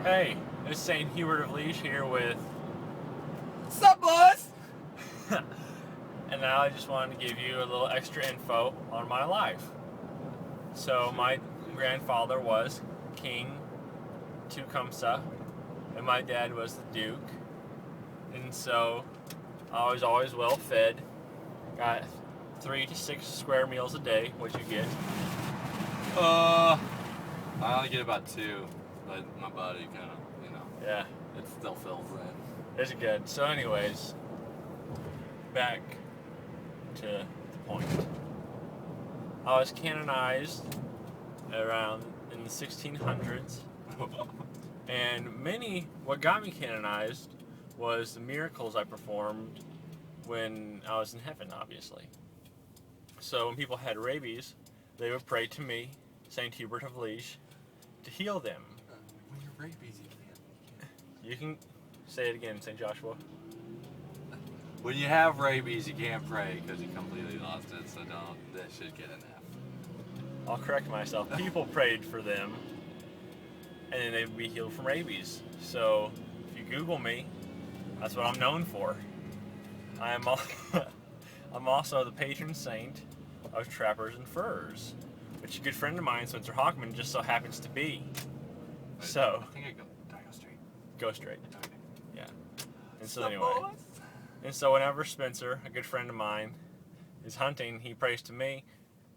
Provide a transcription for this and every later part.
Hey, it's St. Hubert of Liege here with... Sup, boys? And now I just wanted to give you a little extra info on my life. So my grandfather was King Tecumseh, and my dad was the Duke. And so I was always well fed. Got 3 to 6 square meals a day. What'd you get? I only get about 2, but my body kind of, Yeah, it still fills in. it's good. So anyways, back to the point. I was canonized around in the 1600s, and what got me canonized was the miracles I performed when I was in heaven, obviously. So when people had rabies, they would pray to me, St. Hubert of Liege, to heal them. When you're rabies, you can't. You can say it again, St. Joshua. When you have rabies, you can't pray because you completely lost it, so don't. That should get an F. I'll correct myself. People prayed for them, and then they'd be healed from rabies. So if you Google me, that's what I'm known for. I'm also the patron saint of trappers and furs, which a good friend of mine, Spencer Hockman, just so happens to be. So I think I go straight. Go straight. Okay. Yeah. And so anyway, and so whenever Spencer, a good friend of mine, is hunting, he prays to me,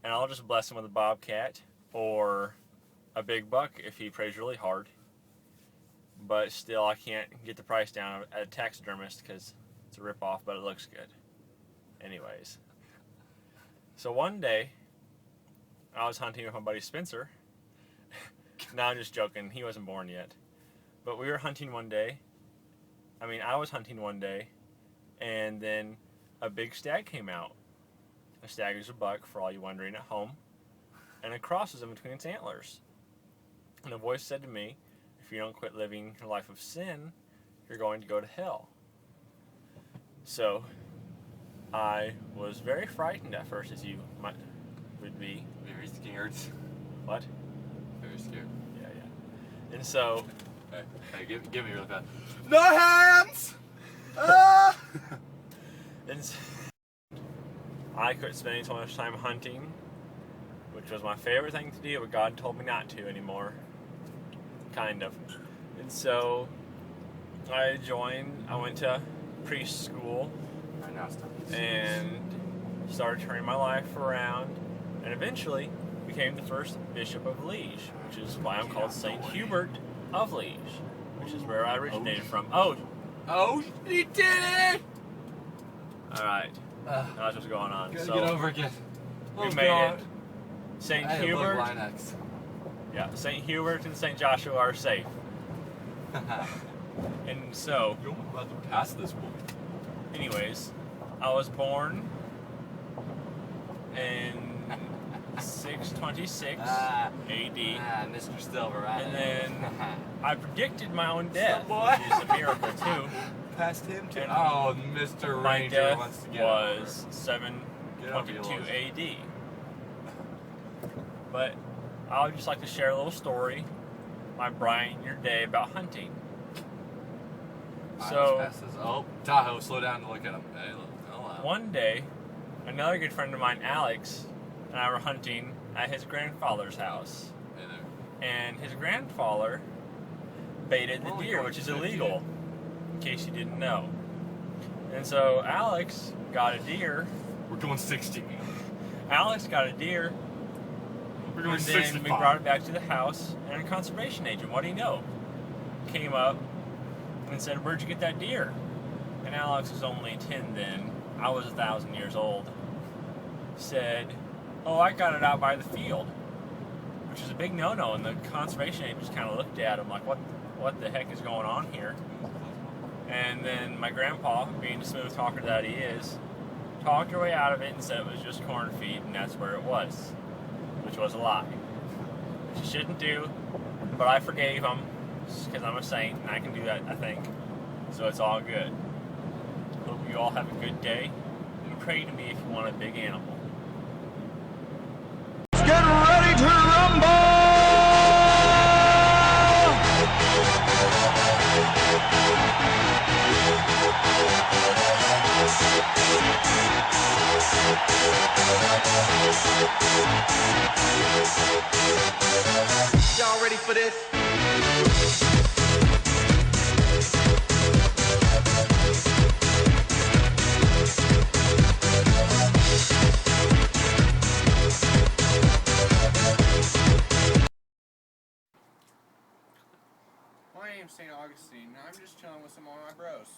and I'll just bless him with a bobcat or a big buck if he prays really hard. But still, I can't get the price down at a taxidermist because it's a ripoff, but it looks good. Anyways, so one day, I was hunting with my buddy Spencer. No, I'm just joking. He wasn't born yet. But we were hunting one day. I was hunting one day, and then a big stag came out. A stag is a buck, for all you wondering at home, and it crosses in between its antlers. And a voice said to me, if you don't quit living your life of sin, you're going to go to hell. So, I was very frightened at first, as you would be. Very scared. What? Very scared. Yeah. And so... Hey, give me really fast. No hands! And so, I quit spending so much time hunting, which was my favorite thing to do, but God told me not to anymore. Kind of. And so, I went to priest school, and started turning my life around, and eventually became the first bishop of Liege, which is why I'm called St. Hubert of Liege, which is where I originated from. Oh, he did it! Alright, that's what's going on. Gotta So, get over again. we made it. St. I Hubert, love Linux. yeah, St. Hubert and St. Joshua are safe. And so, You're about to pass this one. anyways, I was born in 626 AD, Mr. Silver, right? and then I predicted my own death, boy. which is a miracle too. Past him too. And Oh, Mr. My Ranger death wants to get was Get over 722 yours. AD. But I would just like to share a little story, my brighten your day about hunting. So, Oh, Tahoe, slow down to look at him. Hey, look. Oh, one day, another good friend of mine, Alex, and I were hunting at his grandfather's house. Hey there. And his grandfather baited the deer, which is illegal, in case you didn't know. And so Alex got a deer. We're going 60. Alex got a deer, We're going and then 65. we brought it back to the house, and a conservation agent, what do you know, came up and said, where'd you get that deer? And Alex was only 10 then. I was 1,000 years old. Said, oh, I got it out by the field, which is a big no-no, and the conservation agent just kind of looked at him like, what the heck is going on here? And then my grandpa, being the smooth talker that he is, talked her way out of it and said it was just corn feed, and that's where it was, which was a lie. Which you shouldn't do, but I forgave him, because I'm a saint, and I can do that, I think. So it's all good. Hope you all have a good day, and pray to me if you want a big animal. Get ready to rumble! My name's St. Augustine, and I'm just chilling with some of my bros.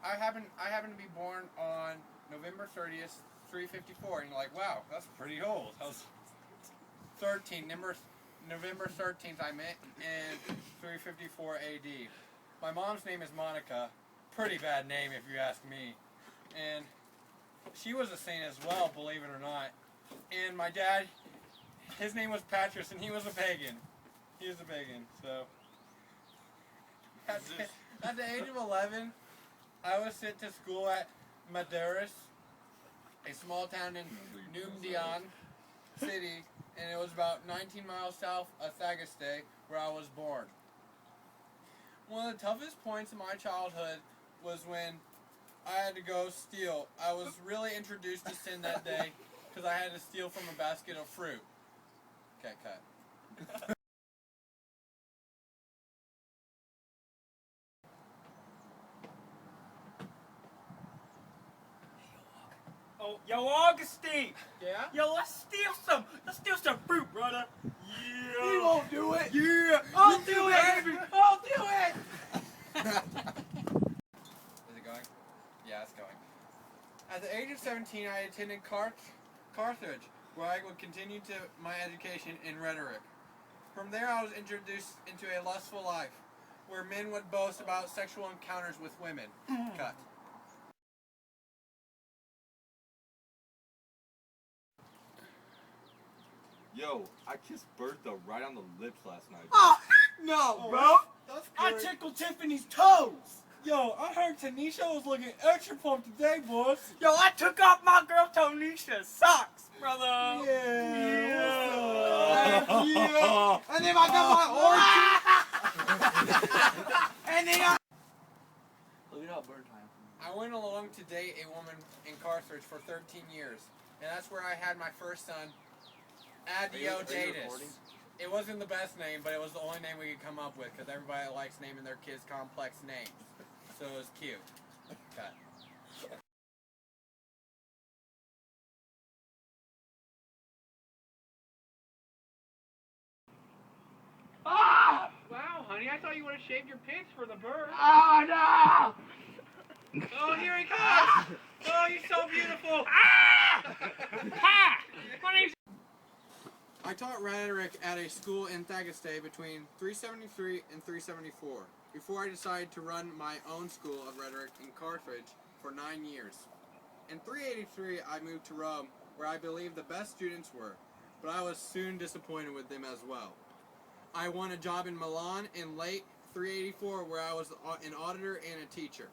I happen to be born on November 30th, 354, and you're like, wow, that's pretty old. How's 13, November 13th, I met in 354 AD. My mom's name is Monica. Pretty bad name if you ask me. And she was a saint as well, believe it or not. And my dad, his name was Patrus, and he was a pagan. He was a pagan, so. At the age of 11, I was sent to school at Maduris, a small town in Numdian City, and it was about 19 miles south of Thagaste, where I was born. One of the toughest points in my childhood was when I had to go steal. I was really introduced to sin that day because I had to steal from a basket of fruit. Okay, cut. Oh, yo, Augustine! Yeah? Yo, let's steal some fruit, brother! Yeah! You won't do it! Yeah! I'll do it! I'll do it! Is it going? Yeah, it's going. At the age of 17, I attended Carthage, where I would continue to my education in rhetoric. From there, I was introduced into a lustful life, where men would boast about sexual encounters with women. Cut. Yo, I kissed Bertha right on the lips last night. Oh, no, bro! That's I great. tickled Tiffany's toes! Yo, I heard Tanisha was looking extra pumped today, boys. Yo, I took off my girl Tanisha's socks, brother. Yeah. Yeah. And then I got my orange. And then Look at how bird time. I went along to date a woman in Carthage for 13 years, and that's where I had my first son, Adiodatus. It wasn't the best name, but it was the only name we could come up with because everybody likes naming their kids complex names. So it was cute. Cut. Ah! Wow, honey, I thought you would have shaved your pits for the bird. Oh no! Oh, here he comes! Oh, you're so beautiful! Ha! My name's I taught rhetoric at a school in Thagaste between 373 and 374, before I decided to run my own school of rhetoric in Carthage for 9 years. In 383, I moved to Rome, where I believe the best students were, but I was soon disappointed with them as well. I won a job in Milan in late 384, where I was an auditor and a teacher.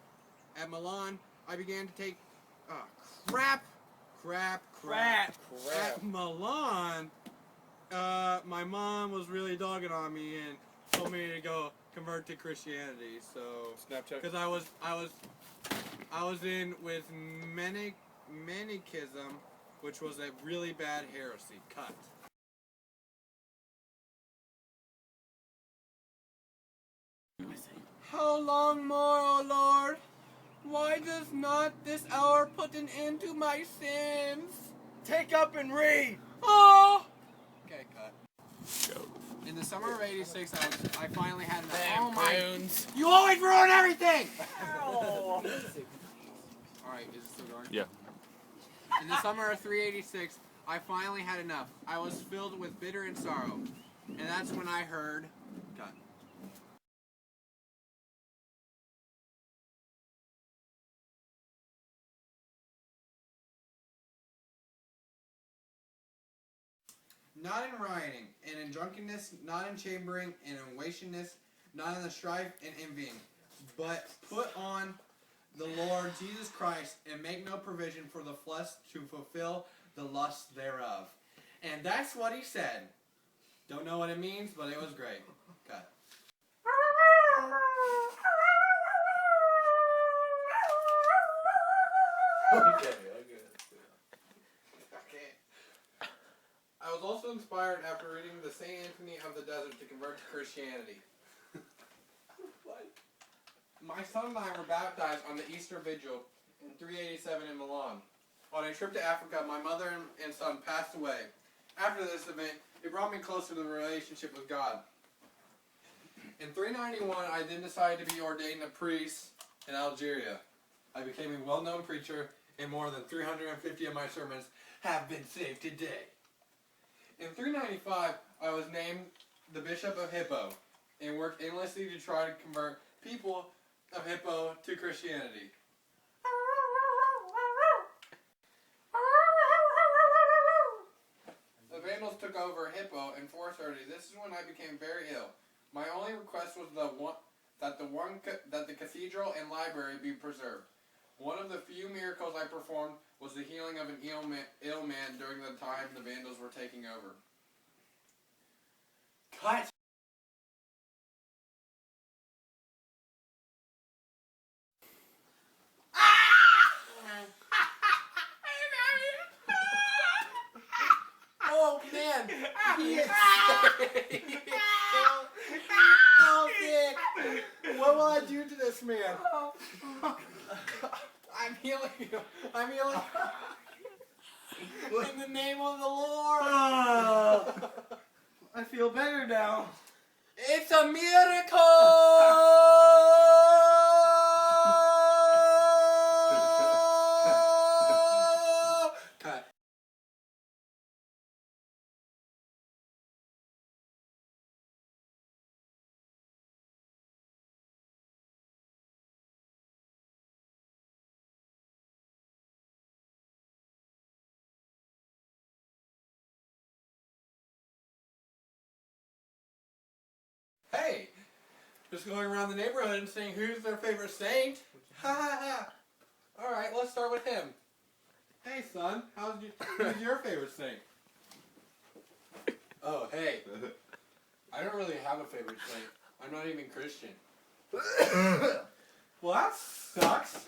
At Milan, I began to take crap. At Milan, my mom was really dogging on me and told me to go convert to Christianity. So Snapchat. because I was in with Manichaeism, which was a really bad heresy. Cut. How long more, O Lord? Why does not this hour put an end to my sins? take up and read. Oh! Okay, cut. In the summer of '86, I finally had enough. Oh my! You always ruin everything! Ow. Alright, is it still going? Yeah. In the summer of 386, I finally had enough. I was filled with bitter and sorrow. And that's when I heard... Cut. Not in rioting, and in drunkenness, not in chambering, and in wastefulness, not in the strife and envying, but put on the Lord Jesus Christ, and make no provision for the flesh to fulfill the lust thereof. And that's what he said. Don't know what it means, but it was great. Cut. Okay. I was also inspired after reading the St. Anthony of the Desert to convert to Christianity. My son and I were baptized on the Easter Vigil in 387 in Milan. On a trip to Africa, my mother and son passed away. After this event, it brought me closer to the relationship with God. In 391, I then decided to be ordained a priest in Algeria. I became a well-known preacher, and more than 350 of my sermons have been saved today. In 395, I was named the Bishop of Hippo, and worked endlessly to try to convert people of Hippo to Christianity. The Vandals took over Hippo in 430. This is when I became very ill. My only request was that the cathedral and library be preserved. One of the few miracles I performed was the healing of an ill man during the time the Vandals were taking over. Cut! Oh man, he is so sick. What will I do to this man? I'm healing you. I'm healing you. In the name of the Lord. I feel better now. It's a miracle. Cut. Hey, just going around the neighborhood and saying who's their favorite saint. Ha ha ha. All right, let's start with him. Hey, son, who's your favorite saint? Oh, hey. I don't really have a favorite saint. I'm not even Christian. Well, that sucks.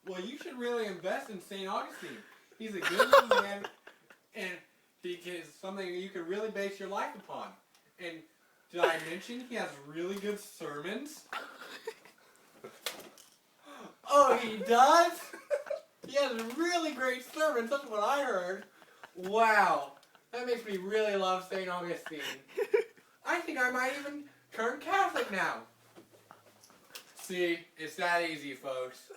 Well, you should really invest in St. Augustine. He's a good man, and he is something you can really base your life upon. And did I mention he has really good sermons? Oh, he does? He has really great sermons, that's what I heard. Wow, that makes me really love St. Augustine. I think I might even turn Catholic now. See, it's that easy, folks.